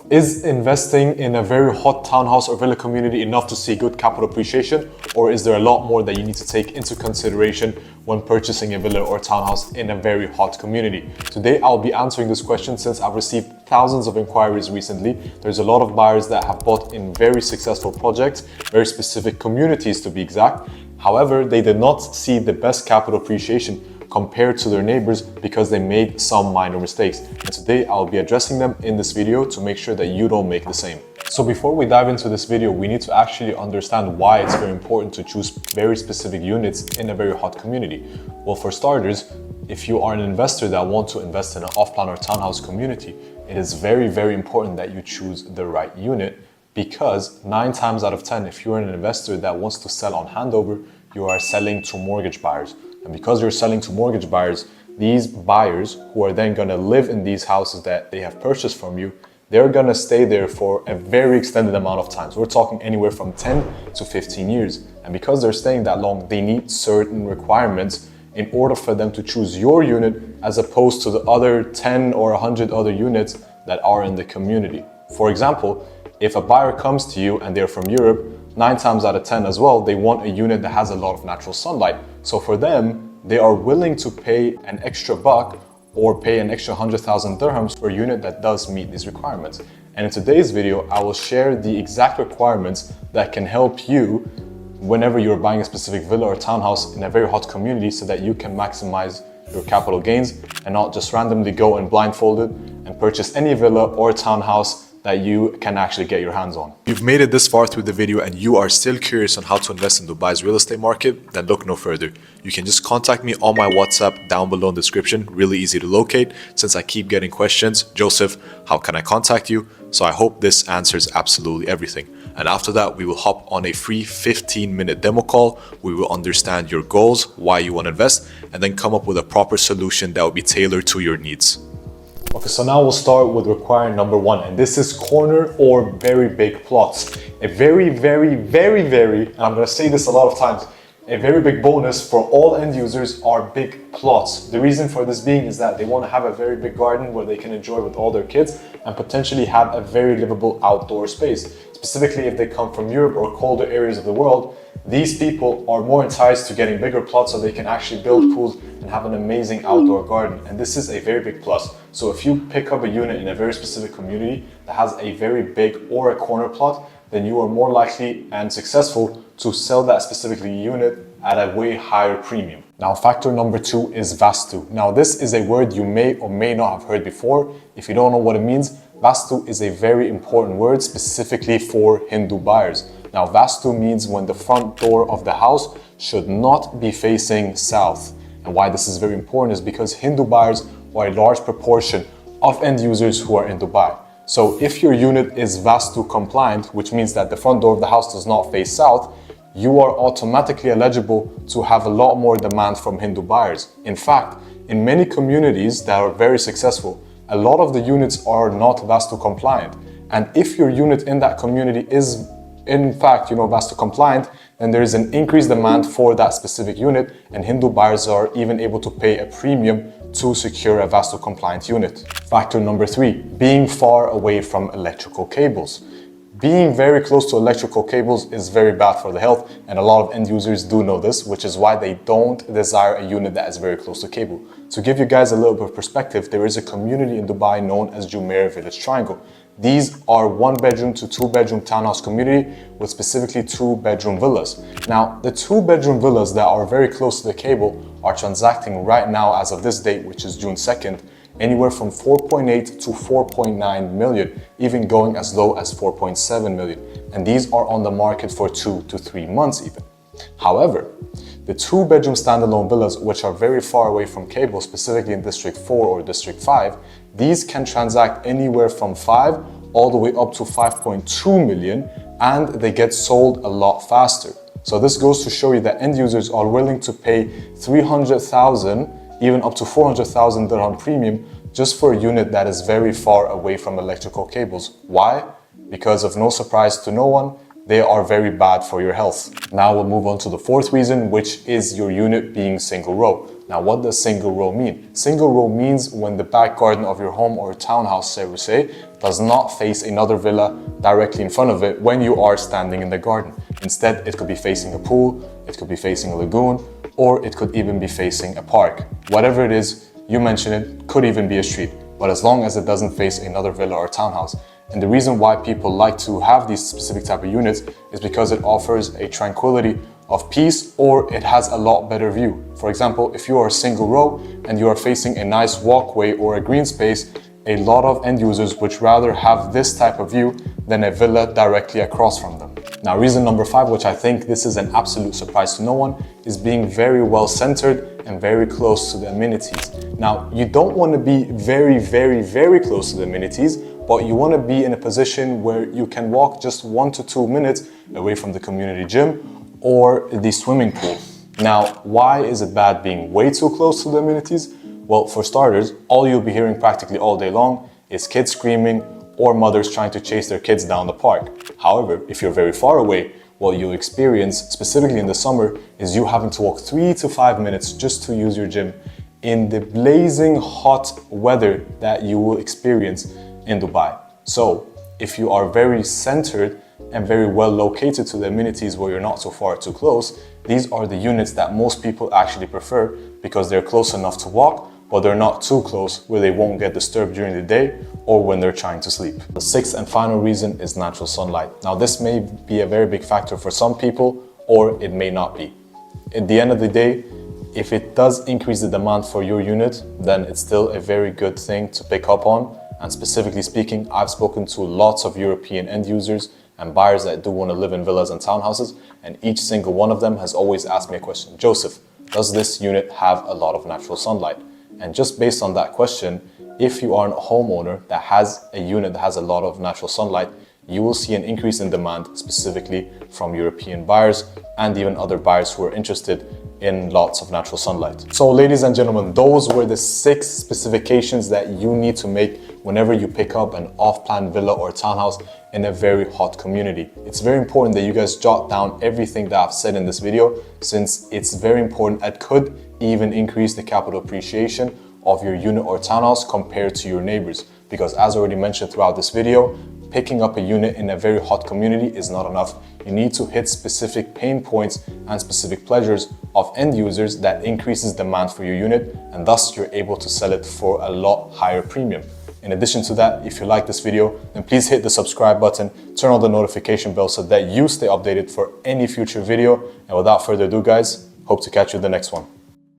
Is investing in a very hot townhouse or villa community enough to see good capital appreciation, or is there a lot more that you need to take into consideration when purchasing a villa or townhouse in a very hot community? Today, I'll be answering this question since I've received thousands of inquiries recently. There's a lot of buyers that have bought in very successful projects, very specific communities to be exact. However, they did not see the best capital appreciation compared to their neighbors because they made some minor mistakes. And today I'll be addressing them in this video to make sure that you don't make the same. So before we dive into this video, we need to actually understand why it's very important to choose very specific units in a very hot community. Well, for starters, if you are an investor that wants to invest in an off-plan or townhouse community, it is very, very important that you choose the right unit, because 9 times out of 10, if you're an investor that wants to sell on handover, you are selling to mortgage buyers. And because you're selling to mortgage buyers, these buyers who are then going to live in these houses that they have purchased from you, they're going to stay there for a very extended amount of time. So we're talking anywhere from 10 to 15 years. And because they're staying that long, they need certain requirements in order for them to choose your unit as opposed to the other 10 or 100 other units that are in the community. For example, if a buyer comes to you and they're from Europe, 9 times out of 10 as well, they want a unit that has a lot of natural sunlight. So for them, they are willing to pay an extra buck or pay an extra 100,000 dirhams for a unit that does meet these requirements. And in today's video, I will share the exact requirements that can help you whenever you're buying a specific villa or townhouse in a very hot community so that you can maximize your capital gains and not just randomly go and blindfolded and purchase any villa or townhouse that you can actually get your hands on. If you've made it this far through the video and you are still curious on how to invest in Dubai's real estate market, then look no further. You can just contact me on my WhatsApp down below in the description. Really easy to locate since I keep getting questions. Joseph, how can I contact you? So I hope this answers absolutely everything. And after that, we will hop on a free 15-minute demo call. We will understand your goals, why you want to invest, and then come up with a proper solution that will be tailored to your needs. Okay, so now we'll start with requirement number 1, and this is corner or very big plots. A very, and I'm gonna say this a lot of times, a very big bonus for all end users are big plots. The reason for this being is that they want to have a very big garden where they can enjoy with all their kids and potentially have a very livable outdoor space. Specifically, if they come from Europe or colder areas of the world, these people are more enticed to getting bigger plots so they can actually build pools and have an amazing outdoor garden. And this is a very big plus. So if you pick up a unit in a very specific community that has a very big or a corner plot, then you are more likely and successful to sell that specific unit at a way higher premium. Now, factor number 2 is vastu. Now, this is a word you may or may not have heard before. If you don't know what it means, vastu is a very important word specifically for Hindu buyers. Now, vastu means when the front door of the house should not be facing south. And why this is very important is because Hindu buyers are a large proportion of end users who are in Dubai. So if your unit is vastu compliant, which means that the front door of the house does not face south, you are automatically eligible to have a lot more demand from Hindu buyers. In fact, in many communities that are very successful, a lot of the units are not vastu compliant. And if your unit in that community is in fact, vastu compliant, then there is an increased demand for that specific unit, and Hindu buyers are even able to pay a premium to secure a vastu compliant unit. Factor number 3, being far away from electrical cables. Being very close to electrical cables is very bad for the health, and a lot of end users do know this, which is why they don't desire a unit that is very close to cable. To give you guys a little bit of perspective, there is a community in Dubai known as Jumeirah Village Triangle. These are 1-bedroom to 2-bedroom townhouse community with specifically 2-bedroom villas. Now, the 2-bedroom villas that are very close to the cable are transacting right now as of this date, which is June 2nd, anywhere from 4.8 to 4.9 million, even going as low as 4.7 million. And these are on the market for 2 to 3 months even. However, the 2-bedroom standalone villas, which are very far away from cable, specifically in District 4 or District 5, these can transact anywhere from 5 all the way up to 5.2 million, and they get sold a lot faster. So this goes to show you that end users are willing to pay 300,000, even up to 400,000 dirham premium just for a unit that is very far away from electrical cables. Why? Because of no surprise to no one, they are very bad for your health. Now we'll move on to the 4th reason, which is your unit being single row. Now, what does single row mean? Single row means when the back garden of your home or townhouse, say, does not face another villa directly in front of it when you are standing in the garden. Instead, it could be facing a pool, it could be facing a lagoon, or it could even be facing a park. Whatever it is, you mention it, could even be a street, but as long as it doesn't face another villa or townhouse. And the reason why people like to have these specific type of units is because it offers a tranquility of peace, or it has a lot better view. For example, if you are a single row and you are facing a nice walkway or a green space, a lot of end users would rather have this type of view than a villa directly across from them. Now, reason number 5, which I think this is an absolute surprise to no one, is being very well centered and very close to the amenities. Now, you don't want to be very, very, very close to the amenities, but you want to be in a position where you can walk just 1 to 2 minutes away from the community gym or the swimming pool. Now, why is it bad being way too close to the amenities? Well, for starters, all you'll be hearing practically all day long is kids screaming or mothers trying to chase their kids down the park. However, if you're very far away, what you'll experience, specifically in the summer, is you having to walk 3 to 5 minutes just to use your gym in the blazing hot weather that you will experience in Dubai. So, if you are very centered and very well located to the amenities where you're not so far too close, these are the units that most people actually prefer because they're close enough to walk, but they're not too close where they won't get disturbed during the day or when they're trying to sleep. The 6th and final reason is natural sunlight. Now, this may be a very big factor for some people, or it may not be. At the end of the day, if it does increase the demand for your unit, then it's still a very good thing to pick up on. And specifically speaking, I've spoken to lots of European end users and buyers that do want to live in villas and townhouses, and each single one of them has always asked me a question: Joseph, does this unit have a lot of natural sunlight? And just based on that question, if you are a homeowner that has a unit that has a lot of natural sunlight, you will see an increase in demand specifically from European buyers and even other buyers who are interested in lots of natural sunlight. So ladies and gentlemen, those were the 6 specifications that you need to make whenever you pick up an off-plan villa or townhouse in a very hot community. It's very important that you guys jot down everything that I've said in this video, since it's very important. It could even increase the capital appreciation of your unit or townhouse compared to your neighbors. Because as already mentioned throughout this video, picking up a unit in a very hot community is not enough. You need to hit specific pain points and specific pleasures of end users that increases demand for your unit, and thus you're able to sell it for a lot higher premium. In addition to that, if you like this video, then please hit the subscribe button, turn on the notification bell so that you stay updated for any future video. And without further ado, guys, hope to catch you in the next one.